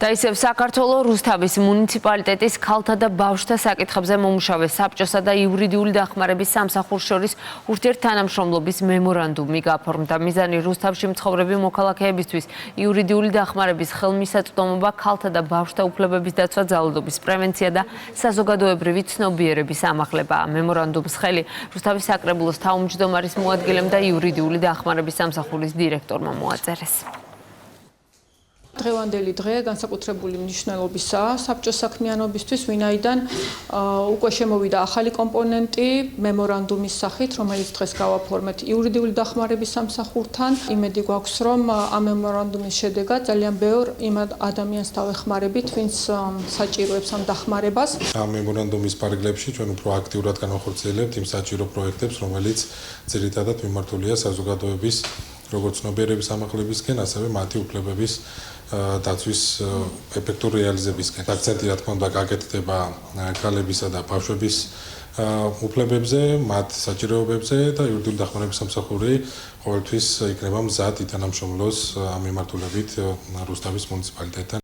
და ისევ საქართველოს რუსთავის მუნიციპალიტეტის ქალთა და ბავშვთა საკითხებზე მომუშავე საბჭოსა და იურიდიული დახმარების სამსახურს შორის ურთიერთთანამშრომლობის მემორანდუმი გაფორმდა. მიზანი რუსთავში მცხოვრები მოქალაქეებისთვის იურიდიული დახმარების ხელმისაწვდომობა, ქალთა და ბავშვთა უფლებების დაცვა, ძალადობის პრევენცია და საზოგადოებრივი ცნობიერების ამაღლებაა. მემორანდუმს ხელი რუსთავის საკრებულოს თავმჯდომარის მოადგილემ და იურიდიული დახმარების სამსახურის დირექტორმა მოაწერეს. დღევანდელი დღე განსაკუთრებული მნიშვნელობისაა საბჭოს საქმიანობისთვის, ვინაიდან უკვე შემოვიდა ახალი კომპონენტი მემორანდუმის სახით, რომელიც დღეს გავაფორმეთ იურიდიული დახმარების სამსახურთან. იმედი გვაქვს, რომ ამ მემორანდუმის შედეგად ძალიან ბევრ იმ ადამიანს დავეხმარებით, ვინც საჭიროებს ამ დახმარებას. ამ მემორანდუმის პარაგრაფში ჩვენ უფრო აქტიურად განახორციელებთ იმ საჭირო პროექტებს, რომელიც ძირითადად მიმართულია საზოგადოების როგორც ცნობიერების ამაღლებისკენ, ასევე მათი უფლებების დაცვის ეფექტურ რეალიზებისკენ. აქცენტი რა თქმა უნდა გაკეთდება ქალებისა და ბავშვების უფლებებზე, მათ საჭიროებებზე და იურიდიული დახმარების სამსახური ყოველთვის იქნება მზად ითანამშრომლოს ამ მიმართულებით რუსთავის მუნიციპალიტეტთან.